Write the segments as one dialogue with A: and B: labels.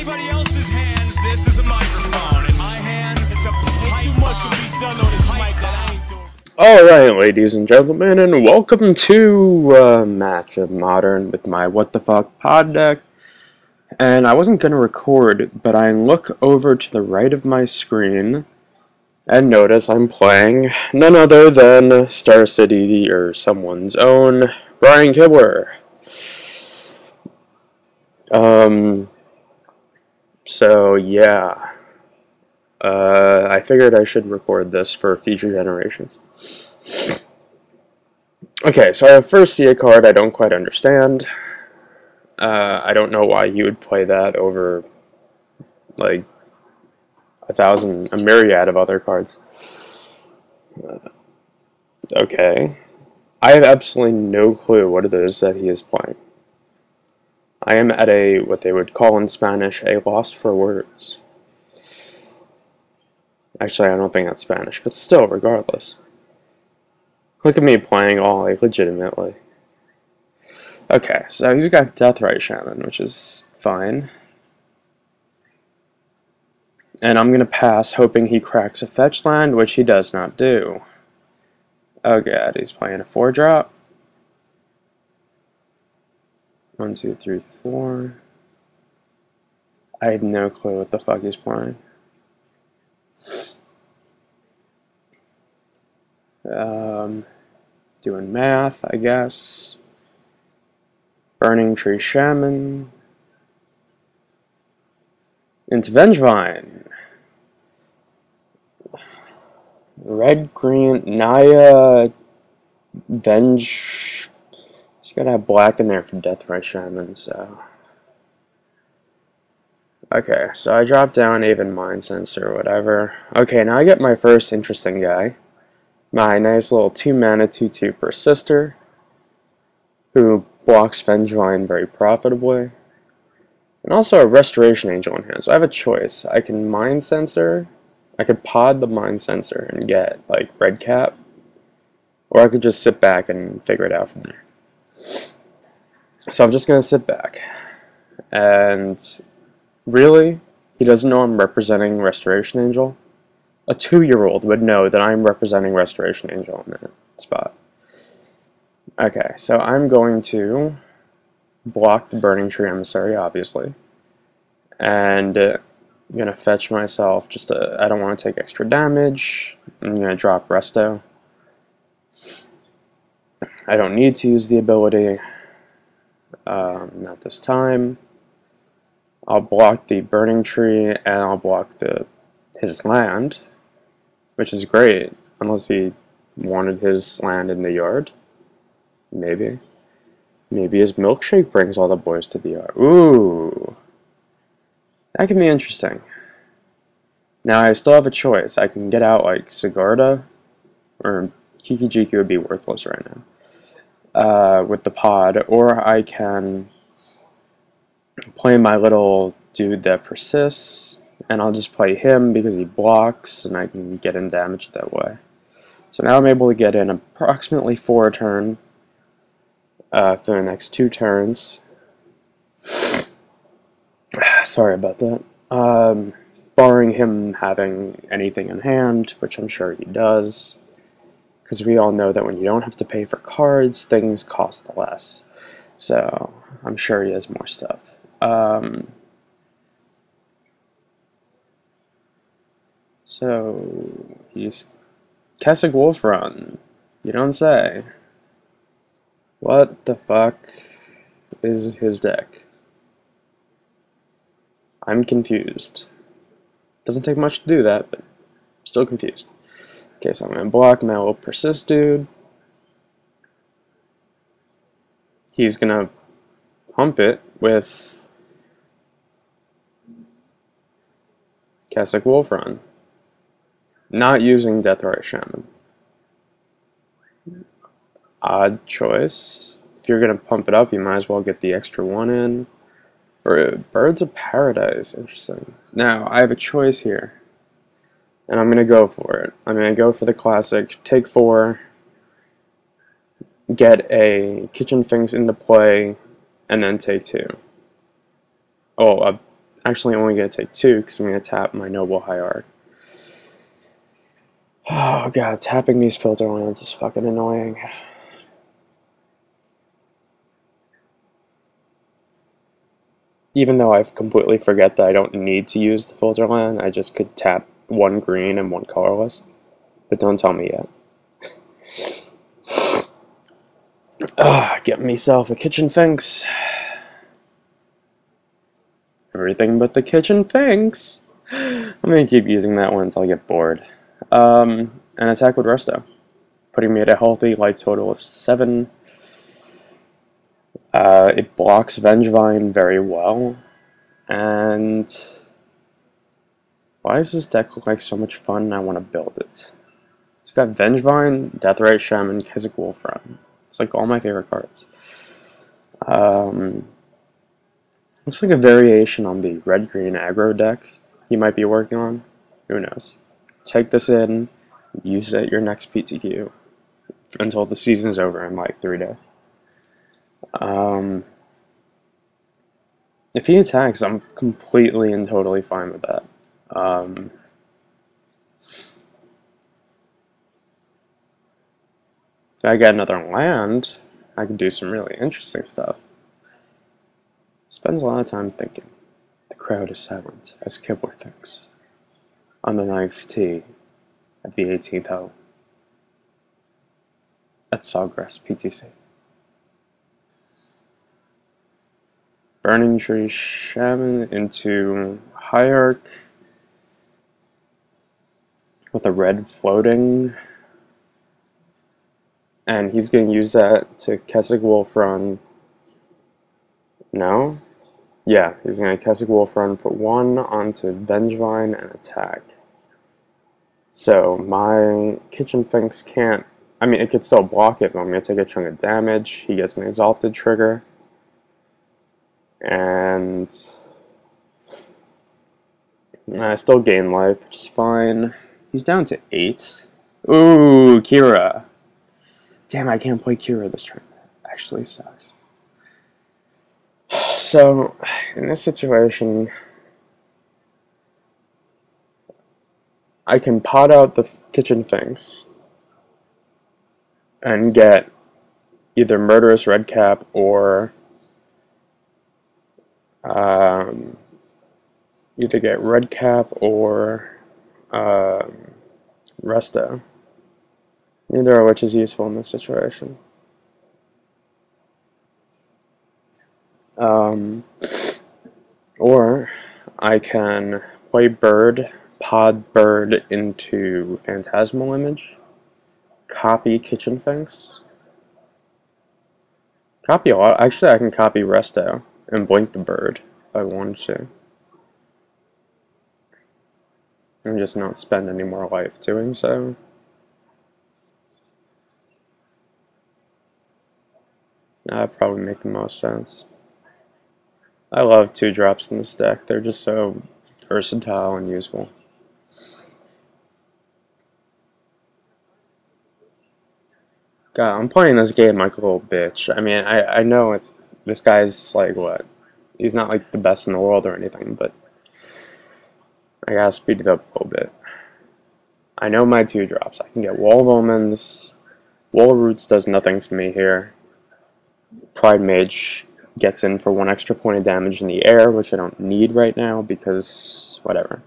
A: anybody else's hands, this is a microphone. In my hands, it's a pipe. Too much to be done on this mic that I ain't doing.
B: Alright, ladies and gentlemen, and welcome to Match of Modern with my What the Fuck pod deck. And I wasn't going to record, but I look over to the right of my screen and notice I'm playing none other than Star City or someone's own Brian Kibler. So yeah. I figured I should record this for future generations. Okay, so I first see a card I don't quite understand. I don't know why you would play that over, like, a myriad of other cards. Okay. I have absolutely no clue what it is that he is playing. I am at what they would call in Spanish, a loss for words. Actually, I don't think that's Spanish, but still, regardless. Look at me playing all, like, legitimately. Okay, so he's got Deathrite Shaman, which is fine. And I'm going to pass, hoping he cracks a fetch land, which he does not do. Oh god, he's playing a 4-drop. 1, 2, 3, 4. I have no clue what the fuck he's playing. Doing math, I guess. Burning Tree Shaman. Into Vengevine. Red, green, Naya, Venge. He's gotta have black in there for Deathrite Shaman, so. Okay, so I drop down Aven Mind Sensor or whatever. Okay, now I get my first interesting guy. My nice little 2-mana 2/2 Persister, who blocks Vengevine very profitably. And also a Restoration Angel in hand, so I have a choice. I can Mind Sensor, I could pod the Mind Sensor and get, like, Red Cap, or I could just sit back and figure it out from there. So I'm just going to sit back. And really, he doesn't know I'm representing Restoration Angel. A 2-year-old would know that I'm representing Restoration Angel in that spot. Okay, so I'm going to block the Burning Tree Emissary, obviously. And I'm going to fetch myself just I don't want to take extra damage. I'm going to drop Resto. I don't need to use the ability. Not this time. I'll block the Burning Tree and I'll block his land, which is great, unless he wanted his land in the yard. Maybe. Maybe his milkshake brings all the boys to the yard. Ooh. That can be interesting. Now I still have a choice. I can get out like Sigarda, or Kiki-Jiki would be worthless right now, with the pod, or I can play my little dude that persists, and I'll just play him because he blocks, and I can get in damage that way. So now I'm able to get in approximately 4 a turn for the next 2 turns. Sorry about that. Barring him having anything in hand, which I'm sure he does, because we all know that when you don't have to pay for cards, things cost less. So I'm sure he has more stuff. So he's Kessig Wolf Run. You don't say. What the fuck is his deck? I'm confused. Doesn't take much to do that, but I'm still confused. Okay, so I'm gonna block my little Persist dude. He's gonna pump it with Kessig Wolf Run. Not using Deathrite Shaman. Odd choice. If you're gonna pump it up, you might as well get the extra 1 in. Or Birds of Paradise. Interesting. Now, I have a choice here. And I'm gonna go for it. I'm gonna go for the classic take 4, get a Kitchen Finks into play, and then take 2. Oh, Actually, I'm only going to take 2 because I'm going to tap my Noble Hierarch. Oh god, tapping these filter lands is fucking annoying. Even though I've completely forget that I don't need to use the filter land, I just could tap 1 green and 1 colorless. But don't tell me yet. Get myself a kitchen finks. Everything but the kitchen finks. I'm gonna keep using that one until I get bored. And attack with Resto, putting me at a healthy life total of 7. It blocks Vengevine very well. And why does this deck look like so much fun and I want to build it? It's got Vengevine, Deathrite Shaman, Keswick Wolfram. It's like all my favorite cards. Looks like a variation on the red-green aggro deck you might be working on. Who knows? Take this in, use it at your next PTQ until the season's over in like 3 days. If he attacks, I'm completely and totally fine with that. If I get another land, I can do some really interesting stuff. Spends a lot of time thinking. The crowd is silent as Kibler thinks. On the 9th tee at the 18th hole at Sawgrass PTC. Burning Tree Shaman into Hierarch with a red floating. And he's going to use that to Keswick Wolfram. No? Yeah, he's going to Keswick Wolfram for 1 onto Vengevine and attack. So my Kitchen Finks can't... I mean, it could still block it, but I'm going to take a chunk of damage. He gets an Exalted trigger. And I still gain life, which is fine. He's down to 8. Ooh, Kira. Damn, I can't play Kira this turn. Actually sucks. So, in this situation, I can pot out the Kitchen Finks and get either Murderous Redcap or either get Redcap or Resto. Neither of which is useful in this situation. Or I can play Bird, pod Bird into Phantasmal Image, copy Kitchen Finks, copy a lot. Actually, I can copy Resto and blink the Bird if I wanted to. And just not spend any more life doing so. That'd probably make the most sense. I love 2-drops in this deck. They're just so versatile and useful. God, I'm playing this game like a little bitch. I mean, I know this guy's like, what? He's not like the best in the world or anything, but I gotta speed it up a little bit. I know my 2-drops. I can get Wall of Omens. Wall of Roots does nothing for me here. Pride Mage gets in for 1 extra point of damage in the air, which I don't need right now because whatever.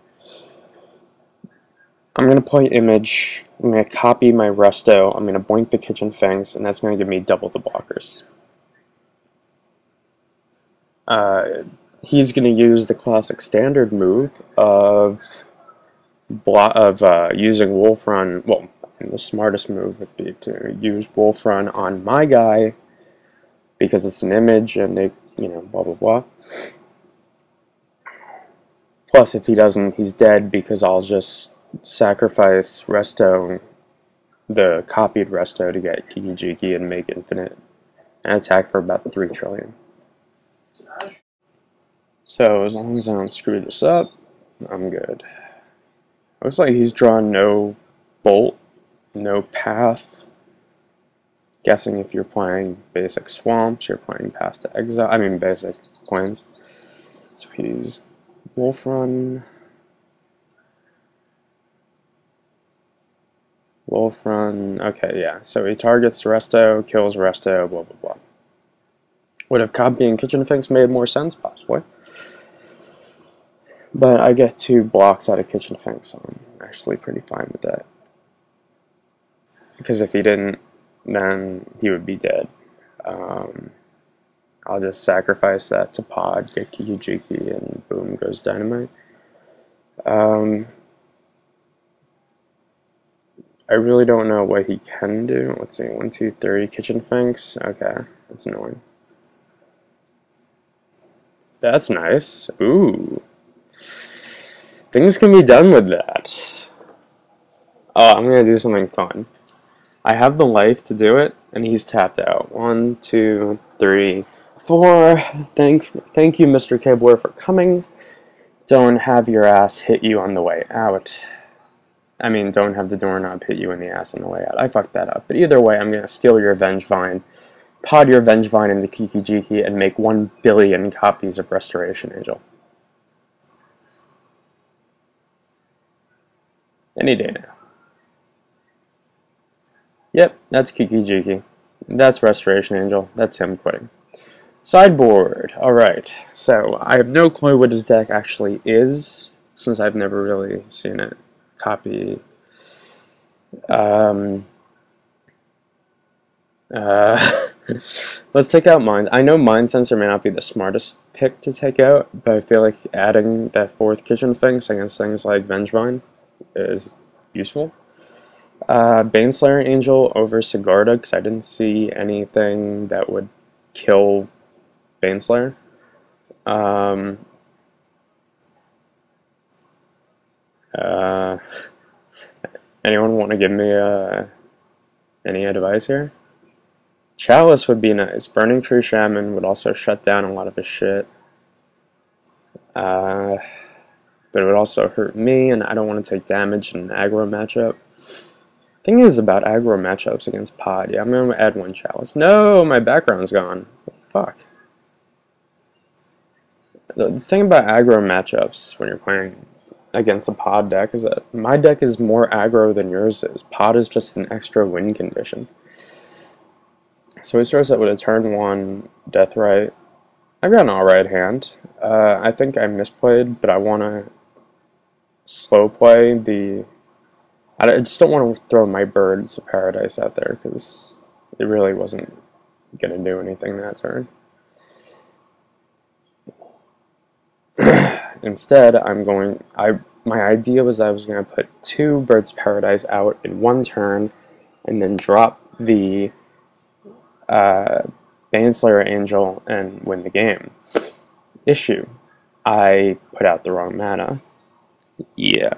B: I'm going to play Image, I'm going to copy my Resto, I'm going to blink the Kitchen Finks, and that's going to give me double the blockers. He's going to use the classic standard move of using Wolf Run. Well, the smartest move would be to use Wolf Run on my guy, because it's an image and they, you know, blah blah blah. Plus, if he doesn't, he's dead because I'll just sacrifice Resto, the copied Resto, to get Kiki Jiki and make infinite and attack for about 3 trillion. So, as long as I don't screw this up, I'm good. Looks like he's drawn no Bolt, no Path. Guessing if you're playing basic Swamps, you're playing Path to Exile. I mean, basic Plains. So he's Wolf Run. Wolf Run. Okay, yeah. So he targets Resto, kills Resto, blah, blah, blah. Would have copying Kitchen Finks made more sense? Possibly. But I get 2 blocks out of Kitchen Finks, so I'm actually pretty fine with that. Because if he didn't, then he would be dead. I'll just sacrifice that to Pod, get Kiki Jiki, and boom goes Dynamite. I really don't know what he can do. Let's see, 1, 2, 3, Kitchen Finks. Okay, that's annoying. That's nice. Ooh. Things can be done with that. Oh, I'm gonna do something fun. I have the life to do it, and he's tapped out. 1, 2, 3, 4. Thank you, Mr. Kibler, for coming. Don't have your ass hit you on the way out. I mean, don't have the doorknob hit you in the ass on the way out. I fucked that up. But either way, I'm gonna steal your Vengevine, pod your Vengevine into Kiki Jiki, and make 1 billion copies of Restoration Angel. Any day now. Yep, that's Kiki Jiki. That's Restoration Angel. That's him quitting. Sideboard. Alright, so I have no clue what his deck actually is, since I've never really seen it copy. Let's take out Mind. I know Mind Sensor may not be the smartest pick to take out, but I feel like adding that 4th Kitchen Finks against things like Vengevine is useful. Baneslayer Angel over Sigarda, because I didn't see anything that would kill Baneslayer. Anyone want to give me any advice here? Chalice would be nice. Burning Tree Shaman would also shut down a lot of his shit. But it would also hurt me, and I don't want to take damage in an aggro matchup. Thing is about aggro matchups against Pod. Yeah, I'm going to add 1 Chalice. No, my background's gone. Fuck. The thing about aggro matchups when you're playing against a Pod deck is that my deck is more aggro than yours is. Pod is just an extra win condition. So he starts out with a turn 1 Deathrite. I've got an alright hand. I think I misplayed, but I want to slow play the... I just don't want to throw my Birds of Paradise out there, because it really wasn't going to do anything that turn. Instead, my idea was I was going to put 2 Birds of Paradise out in 1 turn, and then drop the Baneslayer Angel and win the game. Issue. I put out the wrong mana. Yeah.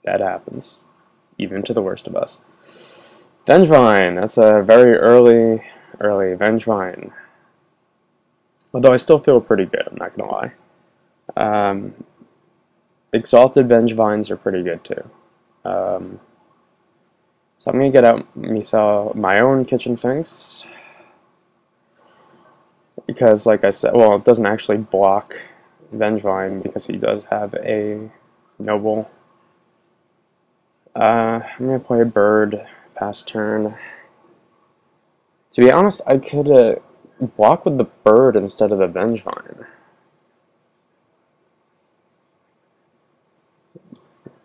B: That happens. Even to the worst of us. Vengevine. That's a very early Vengevine. Although I still feel pretty good, I'm not going to lie. Exalted Vengevines are pretty good too. So I'm going to get out my own Kitchen Finks. Because, like I said, well, it doesn't actually block Vengevine because he does have a Noble. I'm going to play a Bird past turn. To be honest, I could block with the Bird instead of the Vengevine.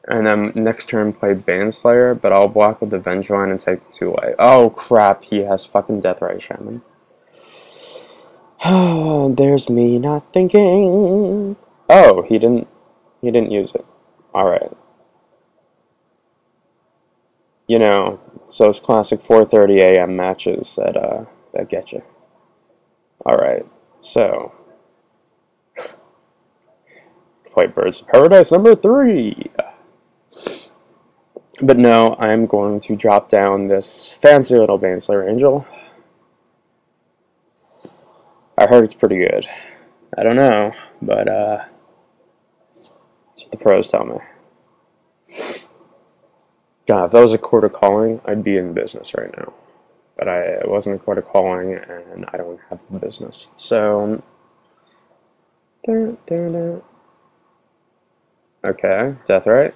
B: And then next turn play Baneslayer, but I'll block with the Vengevine and take the 2 away. Oh crap, he has fucking Deathrite Shaman. Oh, there's me not thinking. Oh, he didn't use it. Alright. You know, it's those classic 4:30 a.m. matches that get you. Alright, so play Birds of Paradise number 3. But no, I'm going to drop down this fancy little Baneslayer Angel. I heard it's pretty good. I don't know, but that's what the pros tell me. God, if that was a Court of Calling, I'd be in business right now. But it wasn't a Court of Calling, and I don't have the business. So, Okay, death right.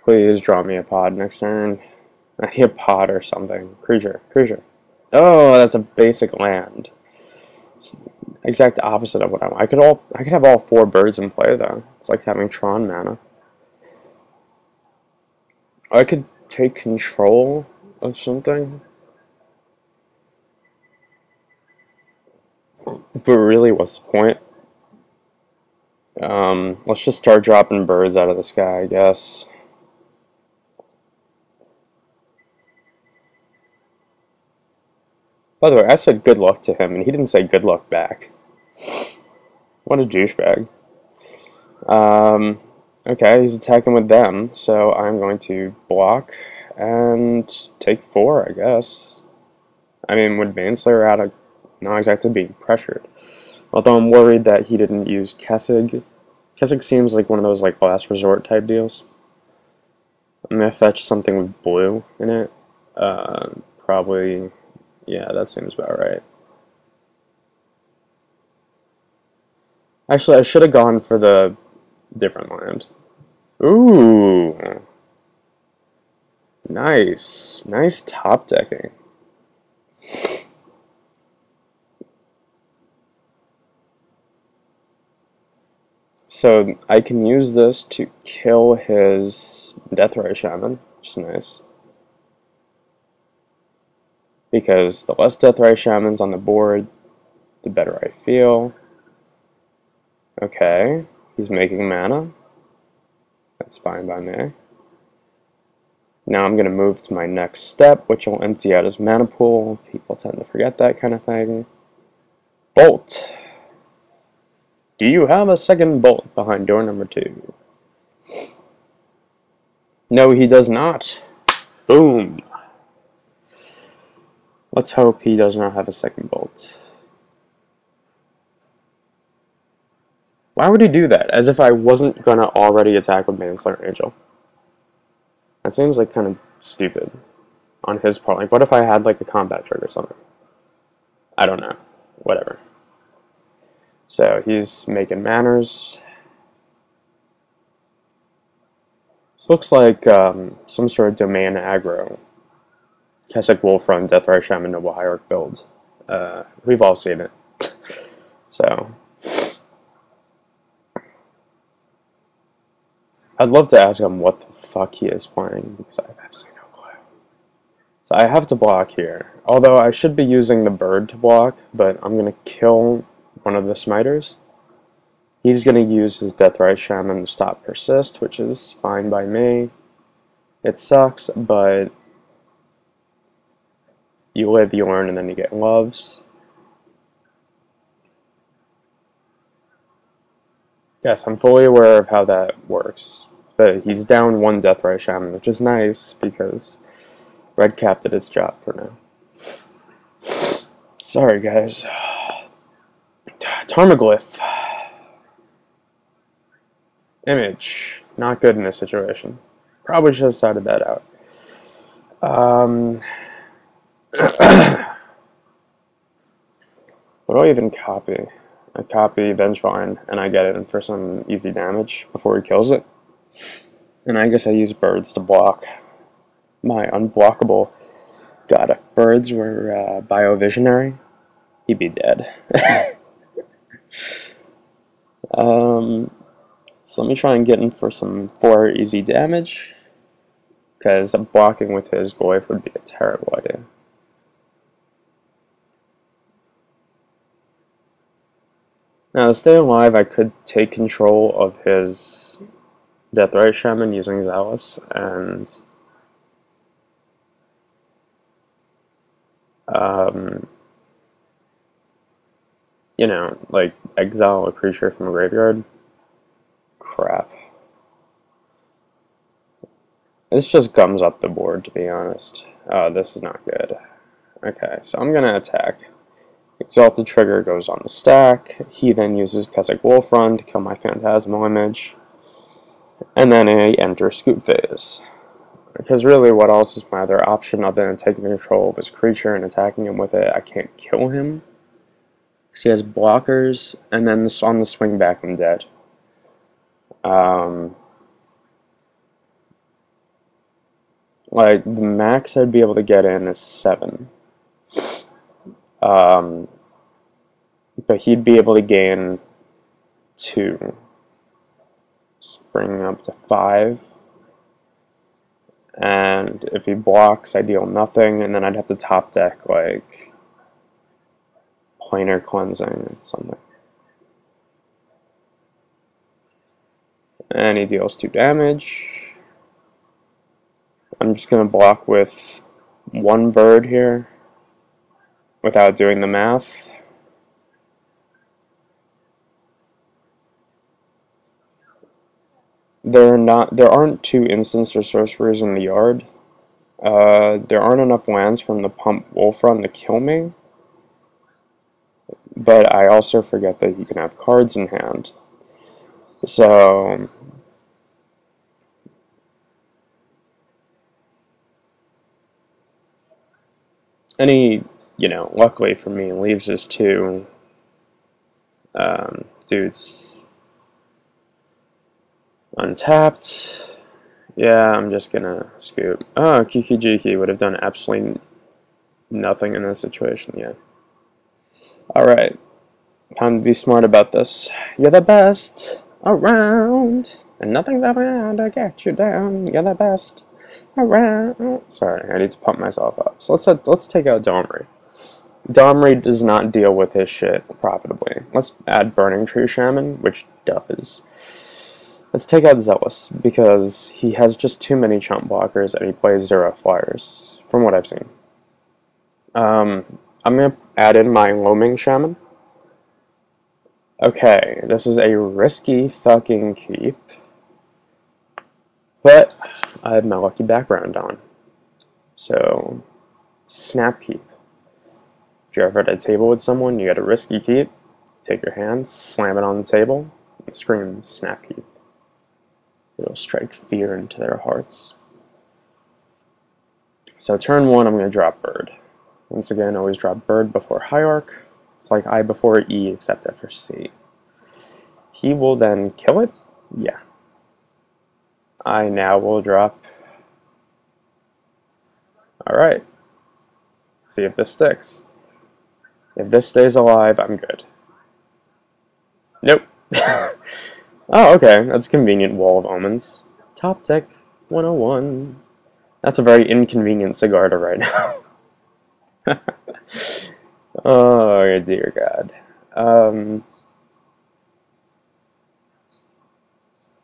B: Please draw me a pod next turn. I need a pod or something. Creature. Oh, that's a basic land. It's exact opposite of what I want. I could have all 4 birds in play though. It's like having Tron mana. I could take control of something. But really, what's the point? Let's just start dropping birds out of the sky, I guess. By the way, I said good luck to him, and he didn't say good luck back. What a douchebag. Okay, he's attacking with them, so I'm going to block and take 4, I guess. I mean, with Manslayer out, I'm not exactly being pressured. Although I'm worried that he didn't use Kessig. Kessig seems like one of those like last resort type deals. I'm gonna fetch something with blue in it. Probably, yeah, that seems about right. Actually, I should have gone for the different land. Ooh. Nice. Nice top decking. So I can use this to kill his Deathray Shaman, which is nice. Because the less Deathray Shamans on the board, the better I feel. Okay, he's making mana. That's fine by me. Now I'm going to move to my next step, which will empty out his mana pool. People tend to forget that kind of thing. Bolt. Do you have a second bolt behind door number 2? No, he does not. Boom. Let's hope he does not have a second bolt. Why would he do that? As if I wasn't going to already attack with Manslayer Angel. That seems like kind of stupid on his part. Like, what if I had like a combat trick or something? I don't know. Whatever. So he's making manners. This looks like some sort of domain aggro. Kessig Wolfrun, Deathray Shaman, Noble Hierarch build. We've all seen it. So I'd love to ask him what the fuck he is playing, because I have absolutely no clue. So I have to block here. Although I should be using the bird to block, but I'm going to kill one of the smiters. He's going to use his Deathray Shaman to stop persist, which is fine by me. It sucks, but you live, you learn, and then you get loves. Yes, I'm fully aware of how that works. But he's down 1 Deathray Shaman, which is nice, because Red Cap did its job for now. Sorry, guys. Tarmogoyf. Image. Not good in this situation. Probably should have started that out. What do I even copy? I copy Vengevine, and I get it in for some easy damage before he kills it. And I guess I use birds to block my unblockable. God, if birds were Biovisionary, he'd be dead. So let me try and get in for some 4 easy damage, because blocking with his Goyf would be a terrible idea. Now, to stay alive, I could take control of his Deathray Shaman using Zealous, and you know, like exile a creature from a graveyard. Crap. This just gums up the board, to be honest. This is not good. Okay, so I'm gonna attack. Exalted Trigger goes on the stack. He then uses Kessig Wolfrun to kill my Phantasmal Image. And then I enter Scoop Phase. Because really, what else is my other option other than taking control of his creature and attacking him with it? I can't kill him. because he has blockers, and then this, on the swing back, I'm dead. Like, the max I'd be able to get in is 7. But he'd be able to gain 2. Bringing up to 5. And if he blocks, I deal nothing, and then I'd have to top deck, like, planar cleansing or something. And he deals 2 damage. I'm just going to block with 1 bird here without doing the math. There aren't 2 instants or sorcerers in the yard. There aren't enough lands from the Pump Wolf run to kill me. But I also forget that you can have cards in hand. So and he, luckily for me, leaves his 2 dudes untapped. Yeah, I'm just gonna scoop. Oh, Kiki would have done absolutely nothing in this situation, yeah. Alright, time to be smart about this. You're the best around, and nothing's around to get you down. You're the best around. Sorry, I need to pump myself up. So let's take out Domri. Domri does not deal with his shit profitably. Let's add Burning Tree Shaman, which does. Let's take out Zealous, because he has just too many chump blockers and he plays 0 flyers, from what I've seen. I'm going to add in my Loaming Shaman. Okay, this is a risky fucking keep, but I have my lucky background on. So, snap keep. If you're ever at a table with someone, you got a risky keep, take your hand, slam it on the table, and scream snap keep. It'll strike fear into their hearts. So turn 1, I'm going to drop Bird. Once again, always drop Bird before Hierarch. It's like I before E, except after C. He will then kill it? Yeah. I now will drop... Alright. See if this sticks. If this stays alive, I'm good. Nope. Oh, okay. That's a convenient Wall of Omens. Top deck 101. That's a very inconvenient Sigarda right now. Oh, dear God.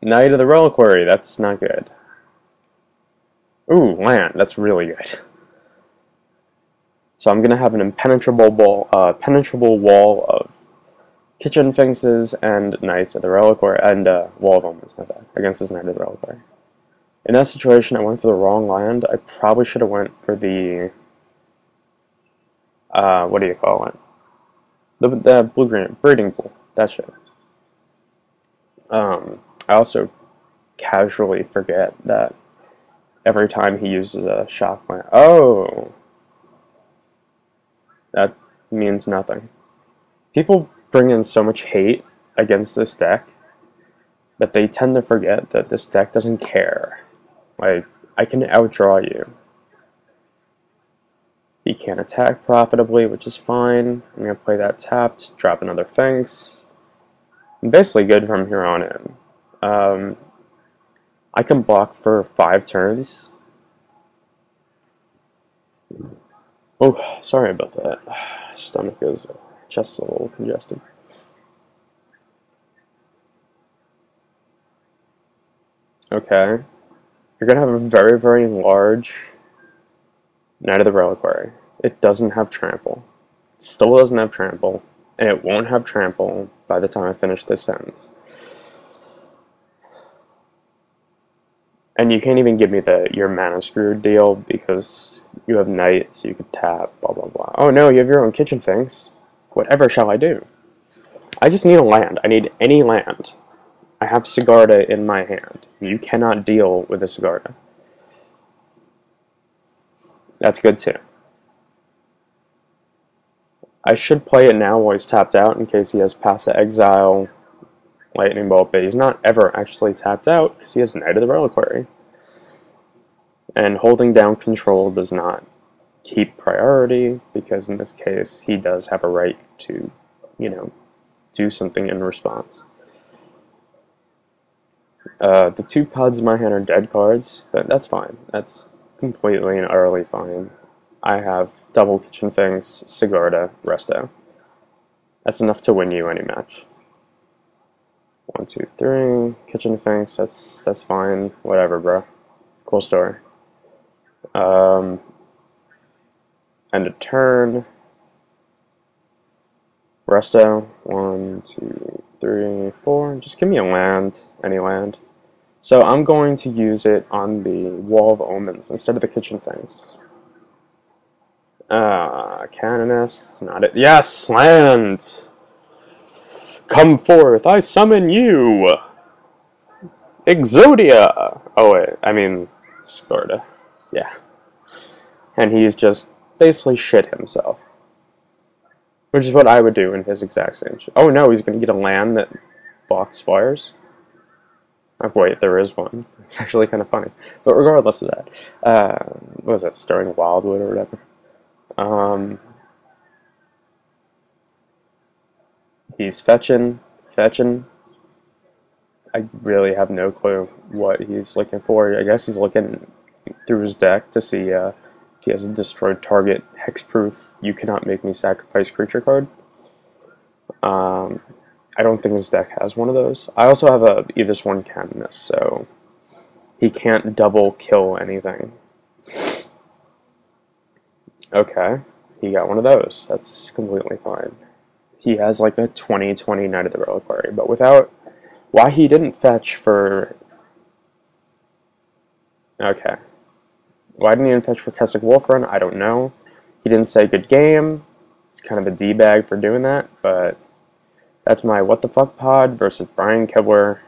B: Knight of the Reliquary. That's not good. Ooh, land. That's really good. So I'm going to have an impenetrable wall of Kitchen Finxes and Knights of the Reliquary, and Wall of Omens, my bad, against this Knight of the Reliquary. In that situation, I went for the wrong land. I probably should have went for the, what do you call it? The blue-green breeding pool, that shit. I also casually forget that every time he uses a shock land. Oh! That means nothing. People bring in so much hate against this deck that they tend to forget that this deck doesn't care. Like, I can outdraw you. He can't attack profitably, which is fine. I'm going to play that tapped, drop another Finx. I'm basically good from here on in. I can block for 5 turns. Oh, sorry about that. Stomach is just a little congested. Okay. You're going to have a very, very large Knight of the Reliquary. It doesn't have trample. It still doesn't have trample. And it won't have trample by the time I finish this sentence. And you can't even give me your mana screwed deal because you have Knight, so you could tap, blah, blah, blah. Oh no, you have your own Kitchen Finx. Whatever shall I do? I just need a land. I need any land. I have Sigarda in my hand. You cannot deal with a Sigarda. That's good too. I should play it now while he's tapped out in case he has Path to Exile, Lightning Bolt, but he's not ever actually tapped out because he has Knight of the Reliquary. And holding down control does not keep priority because in this case he does have a right to, you know, do something in response. The 2 pods in my hand are dead cards, but that's fine. That's completely and utterly fine. I have double Kitchen Finks, Sigarda, Resto. That's enough to win you any match. 1, 2, 3. Kitchen Finks, that's fine. Whatever, bro. Cool story. End of turn. Resto. 1, 2, 3, 4. Just give me a land. Any land. So I'm going to use it on the Wall of Omens instead of the Kitchen Finks. Canonist, not it. Yes, land! Come forth, I summon you! Exodia! Oh wait, I mean, Sigarda. Yeah. And he's just basically shit himself. Which is what I would do in his exact same shit. Oh no, he's gonna get a land that blocks fires? Oh wait, there is one. It's actually kind of funny. But regardless of that, what was that, Stirring Wildwood or whatever? He's fetching. I really have no clue what he's looking for. I guess he's looking through his deck to see if he has a destroyed target, hexproof, you cannot make me sacrifice creature card. I don't think his deck has one of those. I also have a Either One Canonist, so he can't double kill anything. Okay, he got one of those. That's completely fine. He has like a 20/20 Knight of the Reliquary, but without... Why he didn't fetch for... Okay. Why didn't he fetch for Keswick Wolf Run? I don't know. He didn't say good game. It's kind of a D-bag for doing that, but that's my What the Fuck pod versus Brian Kibler.